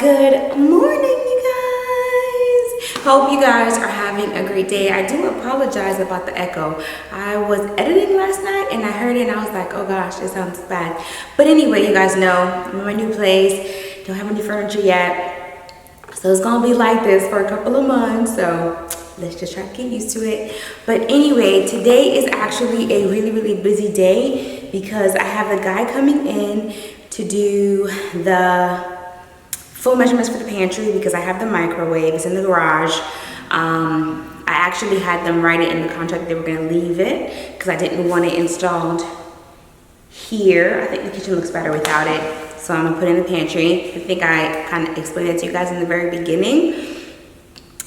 Good morning, you guys. Hope you guys are having a great day. I do apologize about the echo. I was editing last night and I heard it and I was like, oh gosh, it sounds bad. But anyway, you guys know I'm in my new place. Don't have any furniture yet. So it's gonna be like this for a couple of months. So let's just try to get used to it. But anyway, today is actually a really busy day because I have a guy coming in to do the full measurements for the pantry because I have the microwave. It's in the garage. I actually had them write it in the contract they were going to leave it because I didn't want it installed here. I think the kitchen looks better without it, so I'm going to put it in the pantry. I think I kind of explained it to you guys in the very beginning.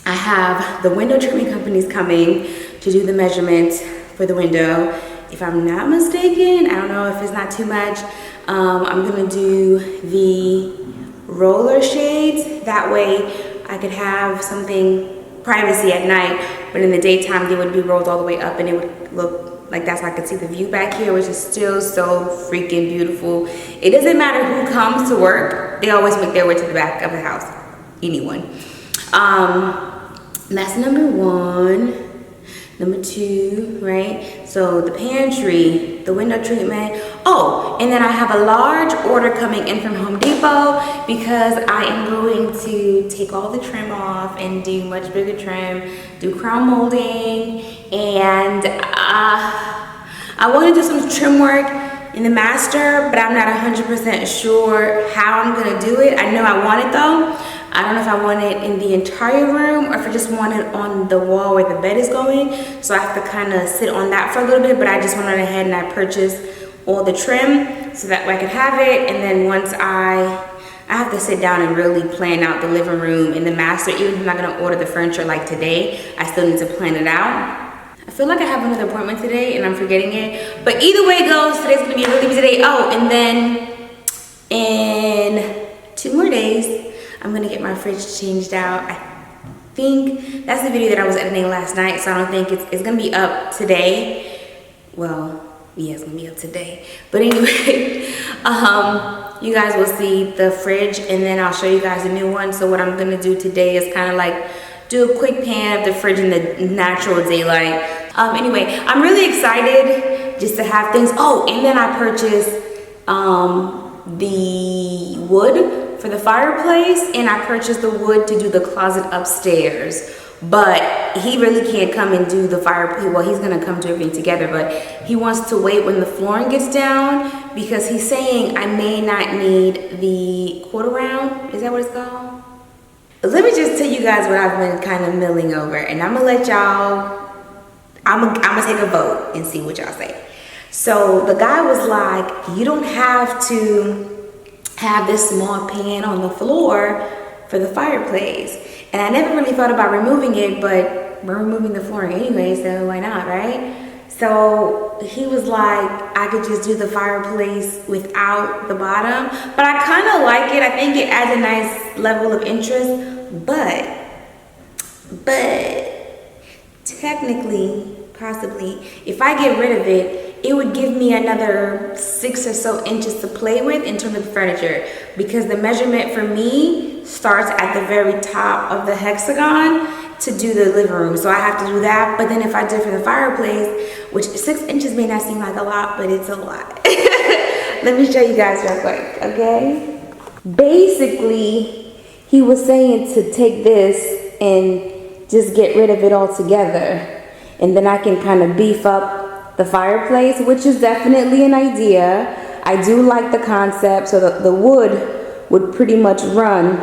I have the window treatment companies coming to do the measurements for the window. If I'm not mistaken, I don't know if it's not too much, I'm going to do the roller shades. That way I could have something privacy at night, but in the daytime they would be rolled all the way up and it would look like that's why I could see the view back here, which is still so freaking beautiful. It doesn't matter who comes to work, they always make their way to the back of the house. Anyone. That's number one. Number two, right? So the pantry, the window treatment. Oh, and then I have a large order coming in from Home Depot because I am going to take all the trim off and do much bigger trim, do crown molding, and I want to do some trim work in the master, but I'm not 100% sure how I'm gonna do it. I know I want it though. I don't know if I want it in the entire room or if I just want it on the wall where the bed is going. So I have to kind of sit on that for a little bit, but I just went on ahead and I purchased all the trim so that way I could have it. And then once I have to sit down and really plan out the living room and the master. Even if I'm not gonna order the furniture like today, I still need to plan it out. I feel like I have another appointment today and I'm forgetting it. But either way it goes, today's gonna be a really busy day. Oh, and then in 2 more days, I'm gonna get my fridge changed out. I think that's the video that I was editing last night, so I don't think it's gonna be up today. Well, yeah, it's gonna be up today. But anyway, you guys will see the fridge and then I'll show you guys a new one. So what I'm gonna do today is kind of like do a quick pan of the fridge in the natural daylight. Anyway, I'm really excited just to have things. Oh, and then I purchased the wood for the fireplace, and I purchased the wood to do the closet upstairs. But he really can't come and do the fireplace. Well, he's gonna come do everything together, but he wants to wait when the flooring gets down because he's saying I may not need the quarter round. Is that what it's called? Let me just tell you guys what I've been kind of milling over, and I'm gonna let y'all, I'm gonna take a vote and see what y'all say. So the guy was like, you don't have to have this small pan on the floor for the fireplace. And I never really thought about removing it, but we're removing the flooring anyway, so why not, right? So he was like, I could just do the fireplace without the bottom, but I kind of like it. I think it adds a nice level of interest, but technically, possibly, if I get rid of it, it would give me another 6 or so inches to play with in terms of the furniture, because the measurement for me starts at the very top of the hexagon to do the living room. So I have to do that. But then if I do it for the fireplace, which 6 inches may not seem like a lot, but it's a lot. Let me show you guys real quick, okay? Basically, he was saying to take this and just get rid of it altogether. And then I can kind of beef up the fireplace, which is definitely an idea. I do like the concept, so the wood would pretty much run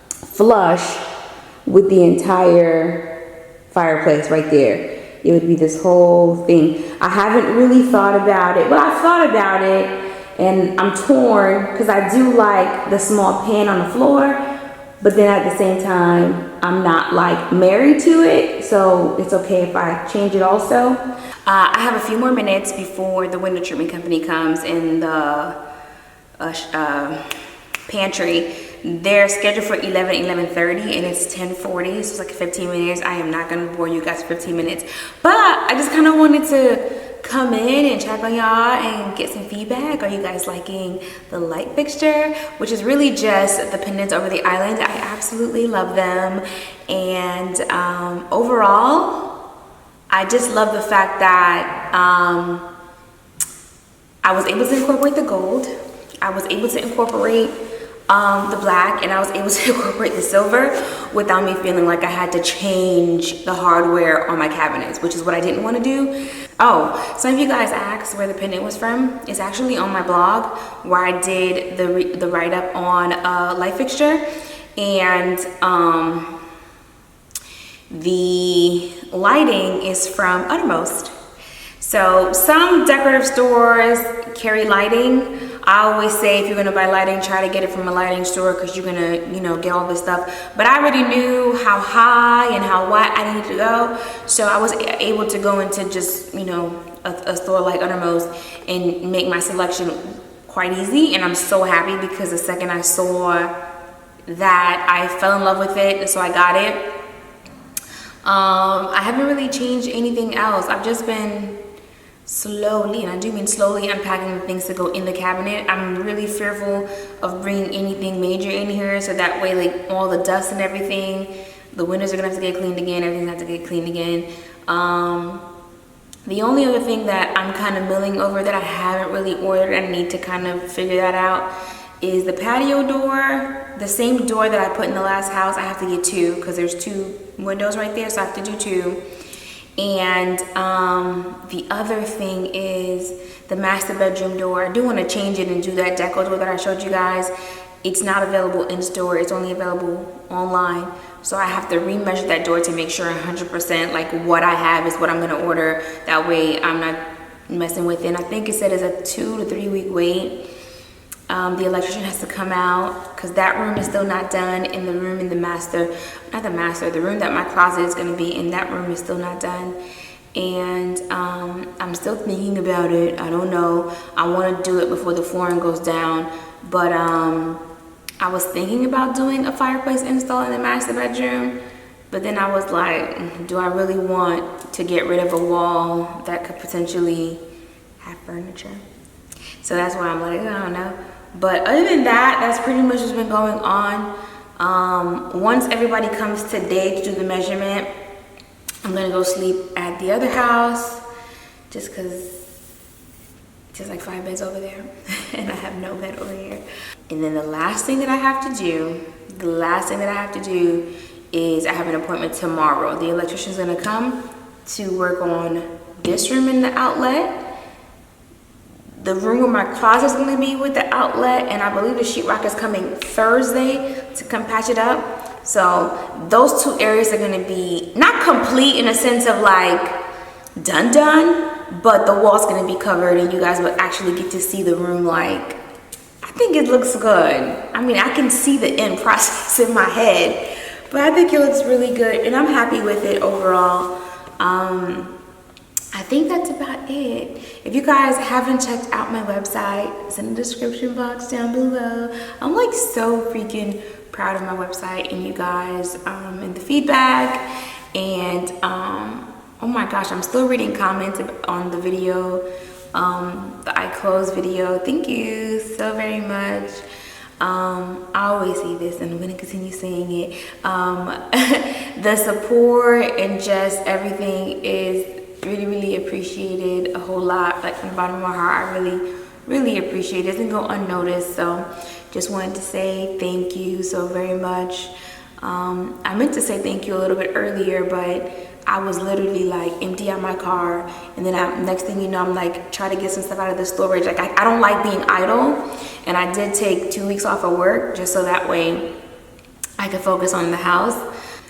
flush with the entire fireplace right there. It would be this whole thing. I haven't really thought about it. Well, I thought about it and I'm torn because I do like the small pan on the floor, but then at the same time, I'm not like married to it, so it's okay if I change it also. I have a few more minutes before the window treatment company comes in the pantry. They're scheduled for 11:30 and it's 10:40, so it's like 15 minutes. I am not gonna bore you guys for 15 minutes, but I just kind of wanted to come in and check on y'all and get some feedback. Are you guys liking the light fixture, which is really just the pendants over the island? I absolutely love them. And overall, I just love the fact that I was able to incorporate the gold. I was able to incorporate the black, and I was able to incorporate the silver without me feeling like I had to change the hardware on my cabinets, which is what I didn't want to do. Oh, some of you guys asked where the pendant was from. It's actually on my blog where I did the write-up on light fixture, and the lighting is from Uttermost. So some decorative stores carry lighting. I always say if you're gonna buy lighting, try to get it from a lighting store because you're gonna, you know, get all this stuff. But I already knew how high and how wide I needed to go. So I was able to go into just, you know, a store like Uttermost and make my selection quite easy. And I'm so happy because the second I saw that, I fell in love with it, and so I got it. I haven't really changed anything else. I've just been slowly, and I do mean slowly, unpacking the things to go in the cabinet. I'm really fearful of bringing anything major in here, so that way, like, all the dust and everything, the windows are gonna have to get cleaned again, everything's gonna have to get cleaned again. The only other thing that I'm kind of milling over that I haven't really ordered, I need to kind of figure that out, is the patio door. The same door that I put in the last house, I have to get two because there's two windows right there, so I have to do two. And the other thing is the master bedroom door. I do want to change it and do that deco door that I showed you guys. It's not available in store, it's only available online. So I have to remeasure that door to make sure 100% like what I have is what I'm gonna order. That way I'm not messing with it. And I think it said it's a 2 to 3 week wait. The electrician has to come out because that room is still not done, and the room in the master, not the master, the room that my closet is going to be in, that room is still not done. And I'm still thinking about it. I don't know. I want to do it before the flooring goes down, but I was thinking about doing a fireplace install in the master bedroom, but then I was like, do I really want to get rid of a wall that could potentially have furniture? So that's why I'm like, I don't know. But other than that, that's pretty much what's been going on. Once everybody comes today to do the measurement, I'm gonna go sleep at the other house just because there's like 5 beds over there and I have no bed over here. And then the last thing that I have to do, is I have an appointment tomorrow. The electrician's gonna come to work on this room in the outlet. The room where my closet is going to be with the outlet, and I believe the sheetrock is coming Thursday to come patch it up. So those 2 areas are going to be not complete in a sense of like done, but the wall's going to be covered, and you guys will actually get to see the room. Like, I think it looks good. I mean, I can see the end process in my head, but I think it looks really good, and I'm happy with it overall. I think that's about it. If you guys haven't checked out my website, it's in the description box down below. I'm like so freaking proud of my website and you guys and the feedback. And oh my gosh, I'm still reading comments on the video, the I Close video. Thank you so very much. I always say this and I'm gonna continue saying it. The support and just everything is really appreciated a whole lot. Like from the bottom of my heart, I really appreciate it. It doesn't go unnoticed. So just wanted to say thank you so very much. I meant to say thank you a little bit earlier, but I was literally like empty out my car, and then next thing you know, I'm like trying to get some stuff out of the storage. Like I don't like being idle, and I did take 2 weeks off of work just so that way I could focus on the house.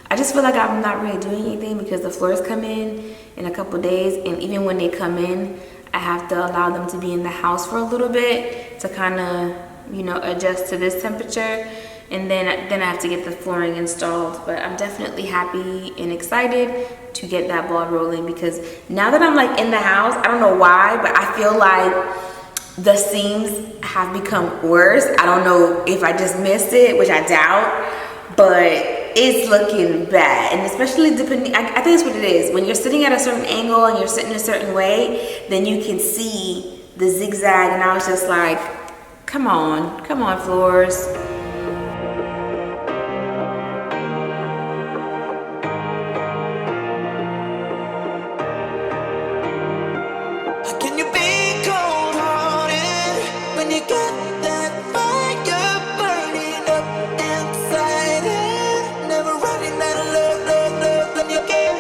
I just feel like I'm not really doing anything because the floors come in a couple days, and even when they come in, I have to allow them to be in the house for a little bit to kind of, you know, adjust to this temperature, and then I have to get the flooring installed. But I'm definitely happy and excited to get that ball rolling, because now that I'm like in the house, I don't know why, but I feel like the seams have become worse. I don't know if I just missed it, which I doubt, but it's looking bad. And especially depending, I think that's what it is. When you're sitting at a certain angle and you're sitting a certain way, then you can see the zigzag. And I was just like, come on floors. Can you be cold-hearted when you got that fire burning up inside it? Never running out of love when you get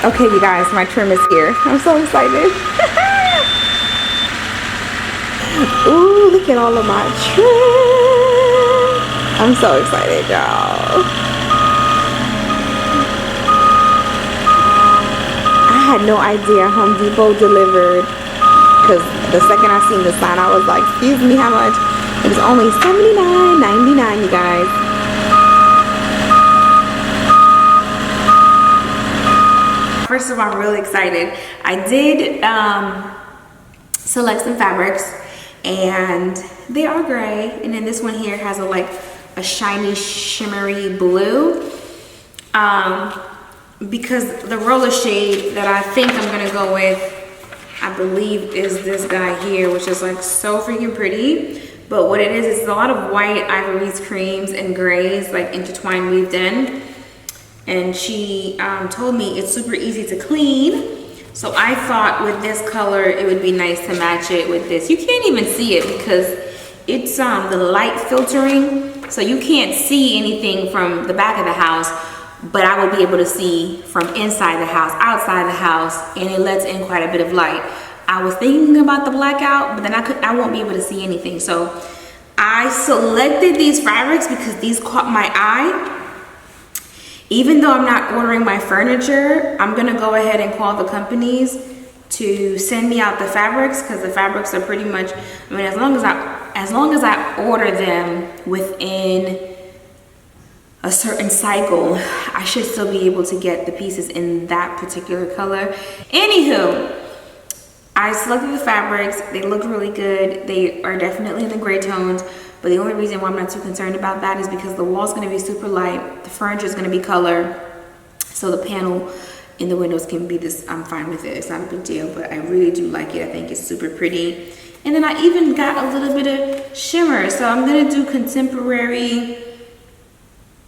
Okay, you guys, my trim is here. I'm so excited. Ooh, look at all of my trim. I'm so excited, y'all. I had no idea Home Depot delivered, because the second I seen the sign, I was like, excuse me, how much? It was only $79.99, you guys. First of all, I'm really excited. I did select some fabrics, and they are gray. And then this one here has a shiny, shimmery blue. Because the roller shade that I think I'm gonna go with, I believe, is this guy here, which is like so freaking pretty. But what it is, it's a lot of white, ivories, creams, and grays, like intertwined, weaved in. And she told me it's super easy to clean. So I thought with this color, it would be nice to match it with this. You can't even see it because it's the light filtering. So you can't see anything from the back of the house, but I would be able to see from inside the house, outside the house, and it lets in quite a bit of light. I was thinking about the blackout, but then I won't be able to see anything. So I selected these fabrics because these caught my eye. Even though I'm not ordering my furniture, I'm gonna go ahead and call the companies to send me out the fabrics, because the fabrics are pretty much, I mean, as long as I order them within a certain cycle, I should still be able to get the pieces in that particular color. Anywho, I selected the fabrics. They look really good. They are definitely in the gray tones. But the only reason why I'm not too concerned about that is because the wall's gonna be super light, the furniture is gonna be color, so the panel in the windows can be this. I'm fine with it, it's not a big deal, but I really do like it. I think it's super pretty. And then I even got a little bit of shimmer, so I'm gonna do contemporary,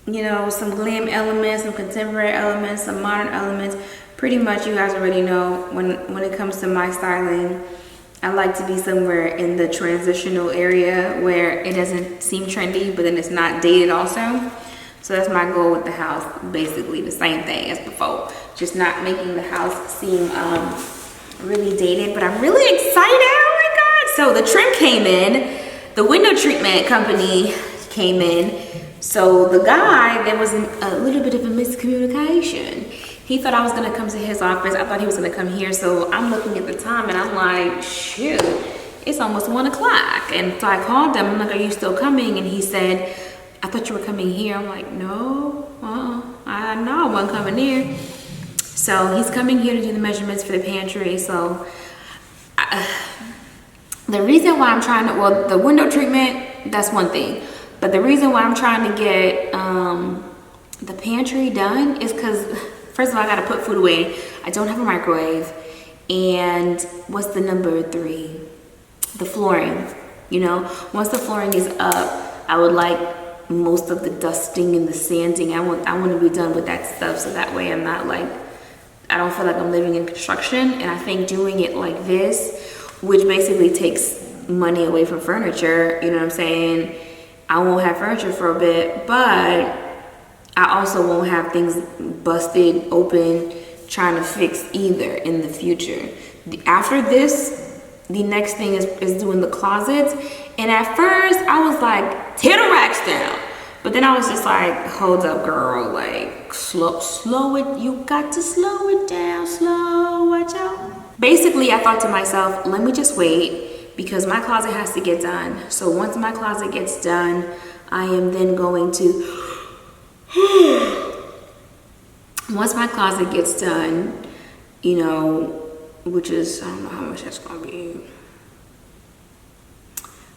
you know, some glam elements, some contemporary elements, some modern elements. Pretty much, you guys already know, when it comes to my styling, I like to be somewhere in the transitional area where it doesn't seem trendy, but then it's not dated also. So that's my goal with the house, basically the same thing as before. Just not making the house seem really dated, but I'm really excited, oh my God. So the trim came in, the window treatment company came in. So the guy, there was a little bit of a miscommunication. He thought I was gonna come to his office. I thought he was gonna come here. So I'm looking at the time and I'm like, shoot, it's almost 1 o'clock. And so I called him, I'm like, are you still coming? And he said, I thought you were coming here. I'm like, no, I know I wasn't coming here. So he's coming here to do the measurements for the pantry. So the reason why I'm trying to, well, the window treatment, that's one thing. But the reason why I'm trying to get the pantry done is because, first of all, I gotta put food away. I don't have a microwave. And what's the number 3? The flooring. You know, once the flooring is up, I would like most of the dusting and the sanding. I want to be done with that stuff, so that way I'm not like, I don't feel like I'm living in construction. And I think doing it like this, which basically takes money away from furniture, you know what I'm saying? I won't have furniture for a bit, but I also won't have things busted open trying to fix either in the future. After this, the next thing is doing the closets. And at first I was like, tear the racks down. But then I was just like, hold up, girl, like slow it. You got to slow it down, watch out. Basically, I thought to myself, let me just wait because my closet has to get done. So once my closet gets done, I am then going to, once my closet gets done, you know, which is, I don't know how much that's gonna be.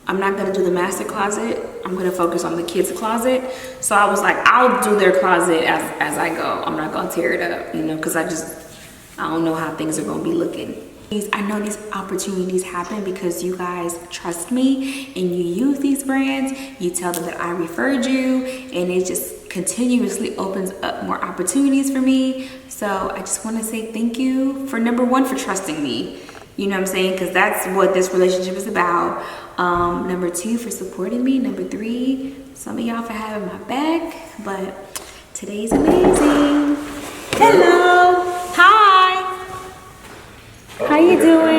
I'm not gonna do the master closet. I'm gonna focus on the kids' closet. So I was like, I'll do their closet as I go. I'm not gonna tear it up, you know, because I don't know how things are gonna be looking. I know these opportunities happen because you guys trust me and you use these brands. You tell them that I referred you, and it just continuously opens up more opportunities for me. So I just want to say thank you for, number 1, for trusting me. You know what I'm saying? Because that's what this relationship is about. Number 2, for supporting me. Number 3, some of y'all for having my back. But today's amazing. Hello. Hi. How you doing?